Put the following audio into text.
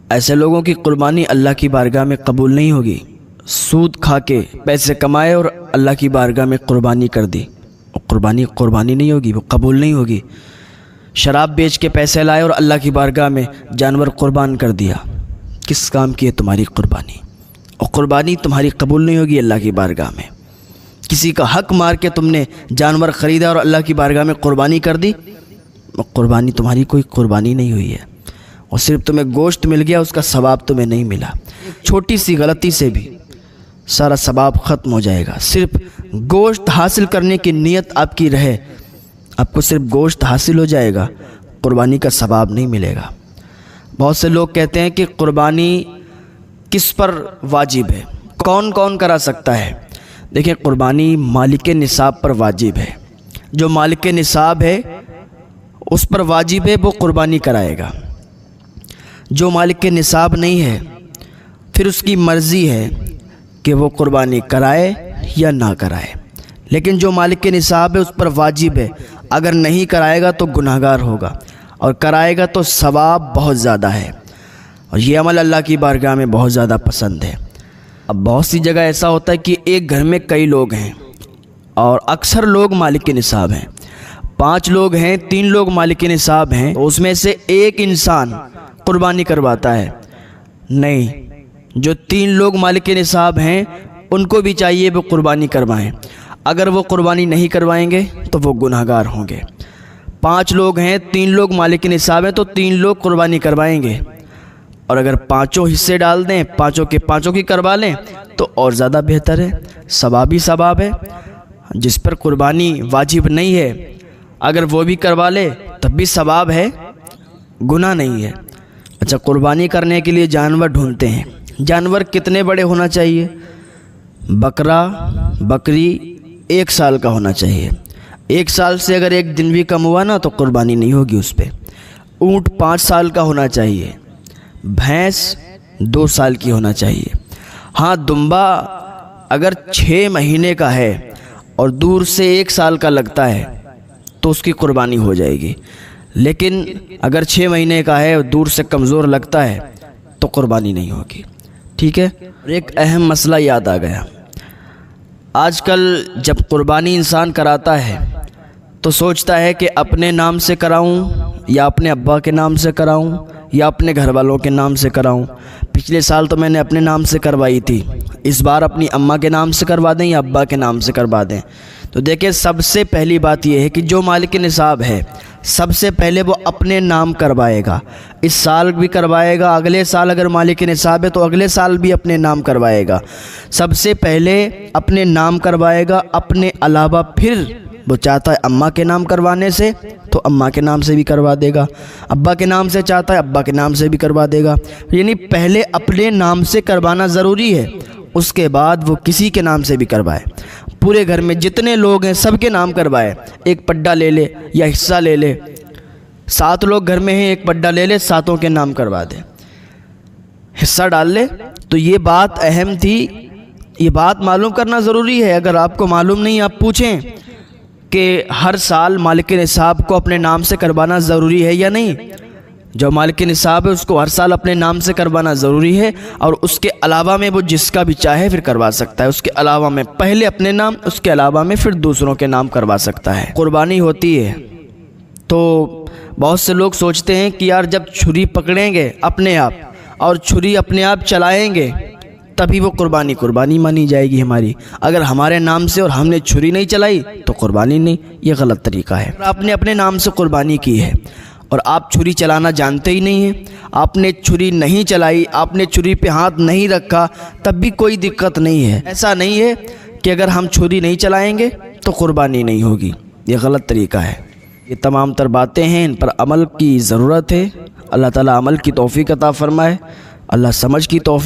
ایسے لوگوں کی قربانی اللہ کی بارگاہ میں قبول نہیں ہوگی۔ سود کھا کے پیسے کمائے اور اللہ کی بارگاہ میں قربانی کر دی، قربانی نہیں ہوگی، وہ قبول نہیں ہوگی۔ شراب بیچ کے پیسے لائے اور اللہ کی بارگاہ میں جانور قربان کر دیا، کس کام کی ہے تمہاری قربانی؟ اور قربانی تمہاری قبول نہیں ہوگی اللہ کی بارگاہ میں۔ کسی کا حق مار کے تم نے جانور خریدا اور اللہ کی بارگاہ میں قربانی کر دی، قربانی تمہاری کوئی قربانی نہیں ہوئی ہے، اور صرف تمہیں گوشت مل گیا، اس کا ثواب تمہیں نہیں ملا۔ چھوٹی سی غلطی سے بھی سارا ثواب ختم ہو جائے گا۔ صرف گوشت حاصل کرنے کی نیت آپ کی رہے، آپ کو صرف گوشت حاصل ہو جائے گا، قربانی کا ثواب نہیں ملے گا۔ بہت سے لوگ کہتے ہیں کہ قربانی کس پر واجب ہے، کون کون کرا سکتا ہے؟ دیکھیں، قربانی مالک نصاب پر واجب ہے۔ جو مالک نصاب ہے اس پر واجب ہے، وہ قربانی کرائے گا۔ جو مالک نصاب نہیں ہے پھر اس کی مرضی ہے کہ وہ قربانی کرائے یا نہ کرائے، لیکن جو مالک نصاب ہے اس پر واجب ہے۔ اگر نہیں کرائے گا تو گناہگار ہوگا، اور کرائے گا تو ثواب بہت زیادہ ہے، اور یہ عمل اللہ کی بارگاہ میں بہت زیادہ پسند ہے۔ اب بہت سی جگہ ایسا ہوتا ہے کہ ایک گھر میں کئی لوگ ہیں اور اکثر لوگ مالک نصاب ہیں، 5 لوگ ہیں، 3 لوگ مالک نصاب ہیں، تو اس میں سے ایک انسان قربانی کرواتا ہے۔ نہیں، جو 3 لوگ مالک نصاب ہیں ان کو بھی چاہیے وہ قربانی کروائیں۔ اگر وہ قربانی نہیں کروائیں گے تو وہ گناہگار ہوں گے۔ 5 لوگ ہیں، 3 لوگ مالک نصاب ہیں، تو 3 لوگ قربانی کروائیں گے، اور اگر 5 حصے ڈال دیں، 5 کی کروا لیں تو اور زیادہ بہتر ہے، ثواب ہی ثواب ہے۔ جس پر قربانی واجب نہیں ہے اگر وہ بھی کروا لے تب بھی ثواب ہے، گناہ نہیں ہے۔ اچھا، قربانی کرنے کے لیے جانور ڈھونڈتے ہیں، جانور کتنے بڑے ہونا چاہیے؟ بکرا بکری 1 سال کا ہونا چاہیے۔ 1 سال سے اگر 1 دن بھی کم ہوا نا تو قربانی نہیں ہوگی اس پہ۔ اونٹ 5 سال کا ہونا چاہیے، بھینس 2 سال کی ہونا چاہیے۔ ہاں، دمبا اگر 6 مہینے کا ہے اور دور سے 1 سال کا لگتا ہے تو اس کی قربانی ہو جائے گی، لیکن اگر 6 مہینے کا ہے اور دور سے کمزور لگتا ہے تو قربانی نہیں ہوگی۔ ٹھیک ہے، اور ایک اہم مسئلہ یاد آ گیا۔ آج کل جب قربانی انسان کراتا ہے تو سوچتا ہے کہ اپنے نام سے کراؤں یا اپنے ابا کے نام سے کراؤں یا اپنے گھر والوں کے نام سے کراؤں۔ پچھلے سال تو میں نے اپنے نام سے کروائی تھی، اس بار اپنی اماں کے نام سے کروا دیں یا ابا کے نام سے کروا دیں۔ تو دیکھیں، سب سے پہلی بات یہ ہے کہ جو مالک نصاب ہے سب سے پہلے وہ اپنے نام کروائے گا۔ اس سال بھی کروائے گا، اگلے سال اگر مالک نصاب ہے تو اگلے سال بھی اپنے نام کروائے گا۔ سب سے پہلے اپنے نام کروائے گا، اپنے علاوہ پھر وہ چاہتا ہے اماں کے نام کروانے سے تو اماں کے نام سے بھی کروا دے گا، ابا کے نام سے چاہتا ہے ابا کے نام سے بھی کروا دے گا۔ یعنی پہلے اپنے نام سے کروانا ضروری ہے، اس کے بعد وہ کسی کے نام سے بھی کروائے۔ پورے گھر میں جتنے لوگ ہیں سب کے نام کروائے، ایک پڈا لے لے یا حصہ لے لے۔ 7 لوگ گھر میں ہیں، ایک پڈا لے لے، 7 کے نام کروا دے، حصہ ڈال لے۔ تو یہ بات اہم تھی، یہ بات معلوم کرنا ضروری ہے۔ اگر آپ کو معلوم نہیں، آپ پوچھیں کہ ہر سال مالک نصاب کو اپنے نام سے کروانا ضروری ہے یا نہیں۔ جو مالک نصاب ہے اس کو ہر سال اپنے نام سے کروانا ضروری ہے، اور اس کے علاوہ میں وہ جس کا بھی چاہے پھر کروا سکتا ہے۔ اس کے علاوہ میں پہلے اپنے نام، اس کے علاوہ میں پھر دوسروں کے نام کروا سکتا ہے۔ قربانی ہوتی ہے تو بہت سے لوگ سوچتے ہیں کہ یار جب چھری پکڑیں گے اپنے آپ اور چھری اپنے آپ چلائیں گے تبھی وہ قربانی مانی جائے گی ہماری۔ اگر ہمارے نام سے اور ہم نے چھری نہیں چلائی تو قربانی نہیں، یہ غلط طریقہ ہے۔ آپ نے اپنے نام سے قربانی کی ہے اور آپ چھری چلانا جانتے ہی نہیں ہیں، آپ نے چھری نہیں چلائی، آپ نے چھری پہ ہاتھ نہیں رکھا، تب بھی کوئی دقت نہیں ہے۔ ایسا نہیں ہے کہ اگر ہم چھری نہیں چلائیں گے تو قربانی نہیں ہوگی، یہ غلط طریقہ ہے۔ یہ تمام تر باتیں ہیں، ان پر عمل کی ضرورت ہے۔ اللہ تعالیٰ عمل کی توفیق عطا فرمائے، اللہ سمجھ کی توفیق